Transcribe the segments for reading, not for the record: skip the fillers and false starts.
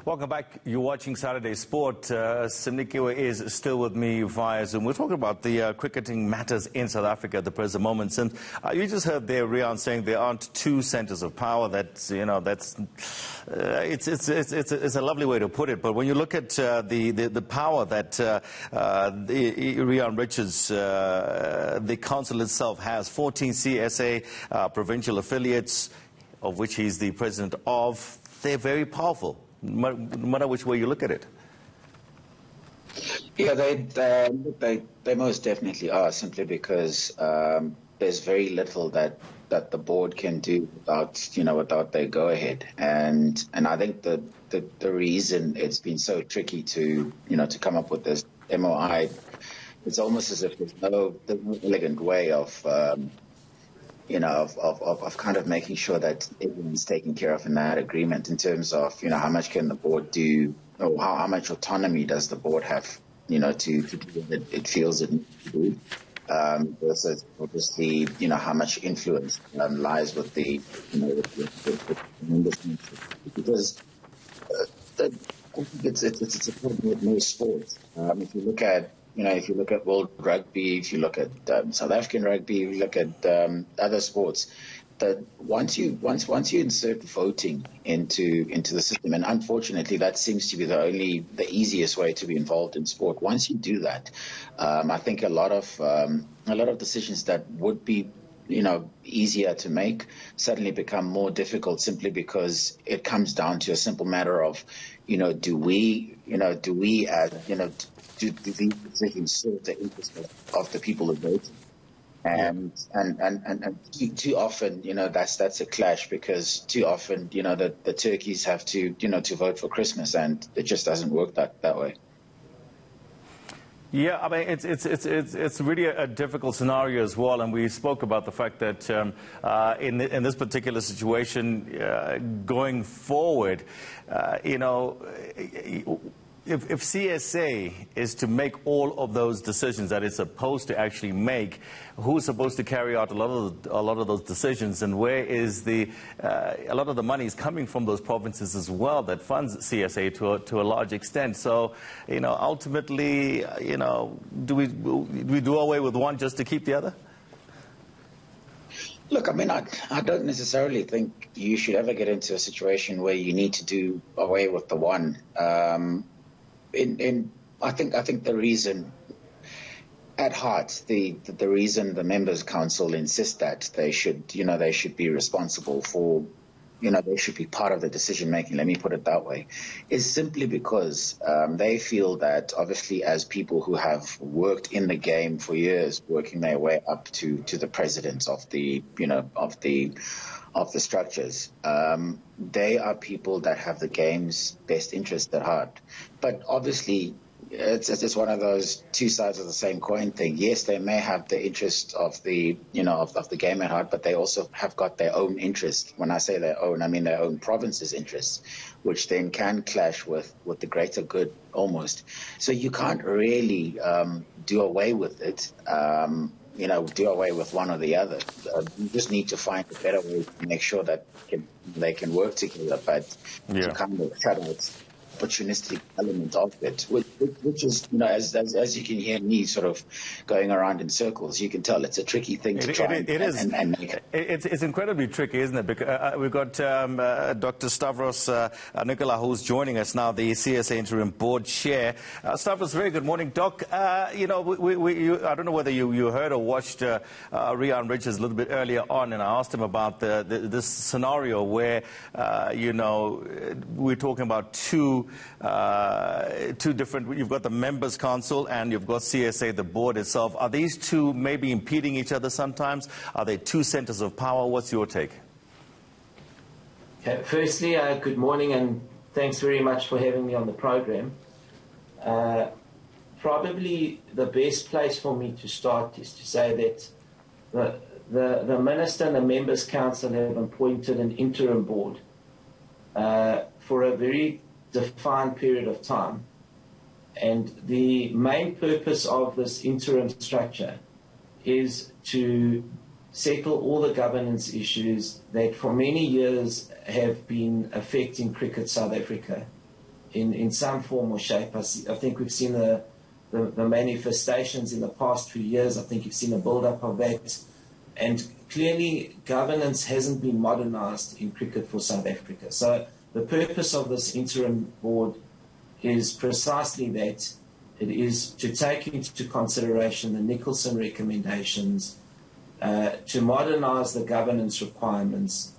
Welcome back. You're watching Saturday Sport. Simnikiwe is still with me via Zoom. We're talking about the cricketing matters in South Africa at the present moment. And you just heard there, Rian, saying there aren't two centres of power. That's, you know, that's it's a lovely way to put it. But when you look at the power that Rian Richards, the council itself has, 14 CSA provincial affiliates, of which he's the president of, they're very powerful, no matter which way you look at it. Yeah, they most definitely are, simply because there's very little that the board can do without their go ahead, and I think the reason it's been so tricky to come up with this MOI, it's almost as if there's no elegant way of kind of making sure that everyone's taken care of in that agreement, in terms of, how much can the board do, or how much autonomy does the board have, to do what it feels it needs to do, versus obviously, how much influence lies with the, with members. Because it's a problem with most sports. If you look at World Rugby, if you look at South African rugby, if you look at other sports, that once you insert voting into the system, and unfortunately that seems to be the easiest way to be involved in sport. Once you do that, I think a lot of decisions that would be easier to make suddenly become more difficult, simply because it comes down to a simple matter of, do we do these decisions serve the interest of the people who vote? And too often, that's a clash, because too often, the turkeys have to vote for Christmas, and it just doesn't work that way. Yeah, I mean, it's really a difficult scenario as well, and we spoke about the fact that in this particular situation, going forward, if CSA is to make all of those decisions that it's supposed to actually make, who's supposed to carry out a lot of those decisions, and where is a lot of the money is coming from those provinces as well that funds CSA to a large extent. So, ultimately, do we do away with one just to keep the other? Look, I mean, I don't necessarily think you should ever get into a situation where you need to do away with the one. I think the reason, at heart, the reason the members' council insists that they should be responsible for, they should be part of the decision making, let me put it that way, is simply because they feel that, obviously, as people who have worked in the game for years, working their way up to the presidents of the structures, they are people that have the game's best interest at heart. But obviously, it's one of those two sides of the same coin thing. Yes, they may have the interest of the of the game at heart, but they also have got their own interest. When I say their own, I mean their own province's interests, which then can clash with the greater good almost. So you can't really do away with it. Do away with one or the other. You just need to find a better way to make sure that they can work together, but to kind of cut out opportunistic element of it, which is, as you can hear me sort of going around in circles, you can tell it's a tricky thing to try and make it. It's incredibly tricky, isn't it? Because we've got Dr. Stavros Nicola, who's joining us now, the CSA Interim Board Chair. Stavros, very good morning, Doc. I don't know whether you heard or watched Rian Richards a little bit earlier on, and I asked him about this scenario where, we're talking about two different, you've got the members' council and you've got CSA, the board itself. Are these two maybe impeding each other sometimes? Are they two centers of power? What's your take? Firstly, good morning, and thanks very much for having me on the program. Probably the best place for me to start is to say that the minister and the members' council have appointed an interim board for a very defined period of time, and the main purpose of this interim structure is to settle all the governance issues that for many years have been affecting Cricket South Africa. in some form or shape. I think we've seen the manifestations in the past few years. I think you've seen a build-up of that. And clearly, governance hasn't been modernized in cricket for South Africa. So the purpose of this interim board is precisely that. It is to take into consideration the Nicholson recommendations, to modernize the governance requirements.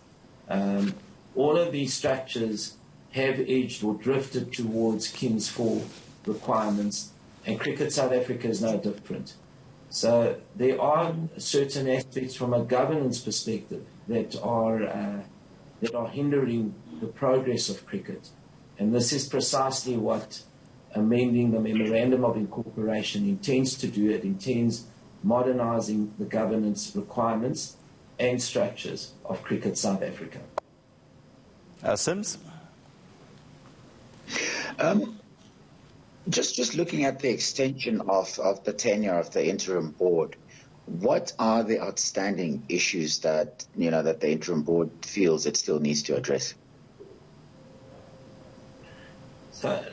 All of these structures have edged or drifted towards King's 4 requirements, and Cricket South Africa is no different. So there are certain aspects from a governance perspective that are hindering the progress of cricket. And this is precisely what amending the Memorandum of Incorporation intends to do. It intends modernizing the governance requirements and structures of Cricket South Africa. Sims? Just looking at the extension of the tenure of the interim board, what are the outstanding issues that that the interim board feels it still needs to address? So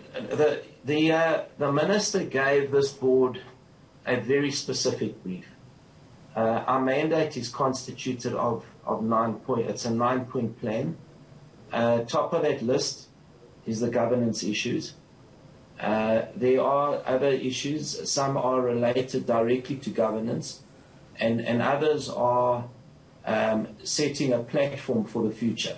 the minister gave this board a very specific brief. Our mandate is constituted of 9 points. It's a 9-point plan. Top of that list is the governance issues. There are other issues. Some are related directly to governance, and others are setting a platform for the future.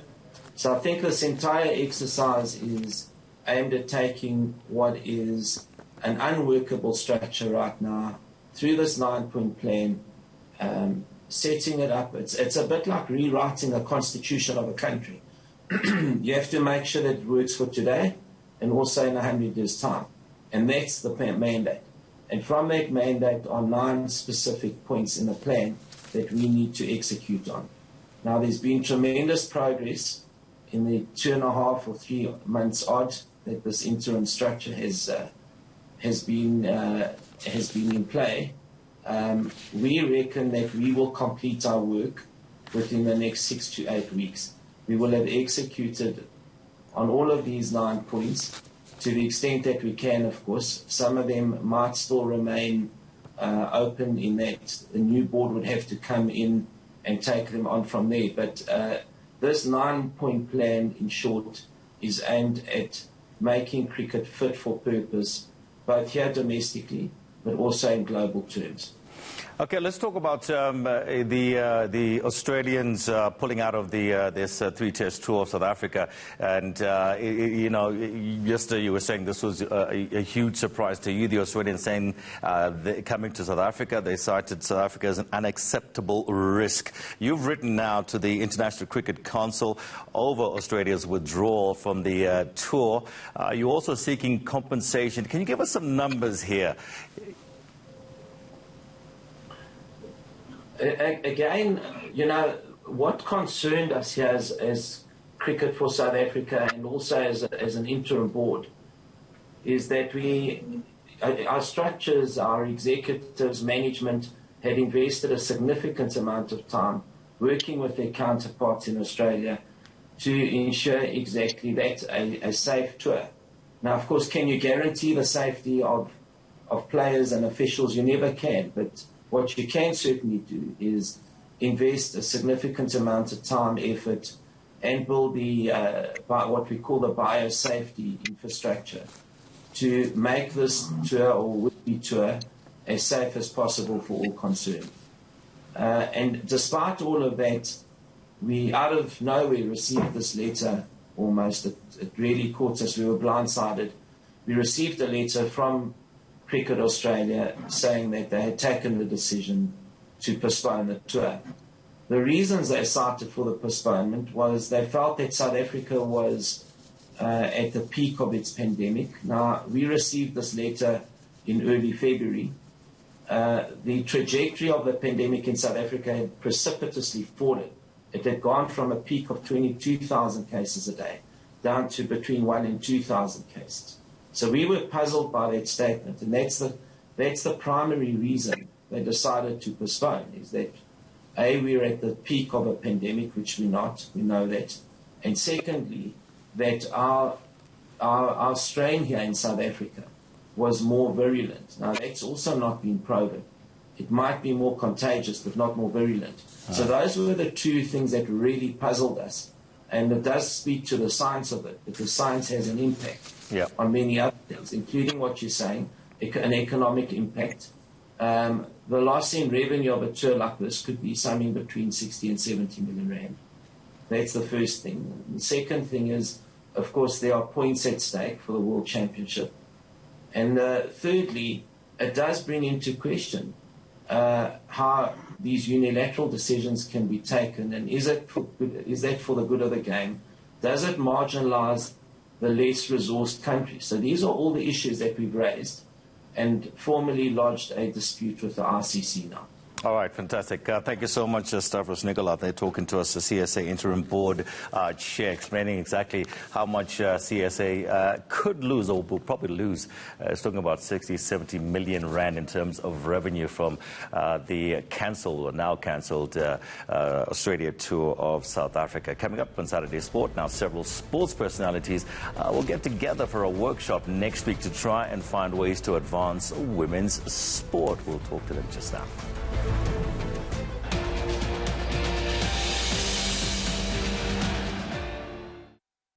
So I think this entire exercise is aimed at taking what is an unworkable structure right now through this 9-point plan, setting it up. It's a bit like rewriting the constitution of a country. You have to make sure that it works for today and also in 100 years' time. And that's the mandate. And from that mandate are 9 specific points in the plan that we need to execute on. Now, there's been tremendous progress in the 2.5 or 3 months odd that this interim structure has been in play. We reckon that we will complete our work within the next 6 to 8 weeks. We will have executed on all of these 9 points to the extent that we can, of course. Some of them might still remain open in that the new board would have to come in and take them on from there. But this 9-point plan, in short, is aimed at making cricket fit for purpose, both here domestically, but also in global terms. Okay, let's talk about the Australians pulling out of this 3-test tour of South Africa. And, yesterday you were saying this was a huge surprise to you. The Australians saying coming to South Africa, they cited South Africa as an unacceptable risk. You've written now to the International Cricket Council over Australia's withdrawal from the tour. You're also seeking compensation. Can you give us some numbers here? Again, what concerned us here as Cricket for South Africa and also as an interim board is that our structures, our executives, management had invested a significant amount of time working with their counterparts in Australia to ensure exactly that, a safe tour. Now, of course, can you guarantee the safety of players and officials? You never can, but what you can certainly do is invest a significant amount of time, effort, and build what we call the biosafety infrastructure to make this tour or would-be tour as safe as possible for all concerned. And despite all of that, we out of nowhere received this letter almost. It really caught us. We were blindsided. We received a letter from Cricket Australia saying that they had taken the decision to postpone the tour. The reasons they cited for the postponement was they felt that South Africa was at the peak of its pandemic. Now, we received this letter in early February. The trajectory of the pandemic in South Africa had precipitously fallen. It had gone from a peak of 22,000 cases a day down to between 1,000 and 2,000 cases. So we were puzzled by that statement, and that's the primary reason they decided to postpone, is that, A, we're at the peak of a pandemic, which we're not, we know that, and secondly, that our our strain here in South Africa was more virulent. Now, that's also not been proven. It might be more contagious, but not more virulent. So those were the two things that really puzzled us. And it does speak to the science of it, because science has an impact on many other things, including what you're saying, an economic impact. The loss in revenue of a tour like this could be something between 60 and 70 million rand. That's the first thing. The second thing is, of course, there are points at stake for the World Championship. And thirdly, it does bring into question how these unilateral decisions can be taken, and is that for the good of the game? Does it marginalize the less resourced countries? So these are all the issues that we've raised and formally lodged a dispute with the RCC now. All right, fantastic. Thank you so much, Stavros Nicola. They're talking to us, the CSA Interim Board Chair, explaining exactly how much CSA could lose, or will probably lose. It's talking about 60, 70 million rand in terms of revenue from the cancelled, or now cancelled, Australia tour of South Africa. Coming up on Saturday Sport, now several sports personalities will get together for a workshop next week to try and find ways to advance women's sport. We'll talk to them just now.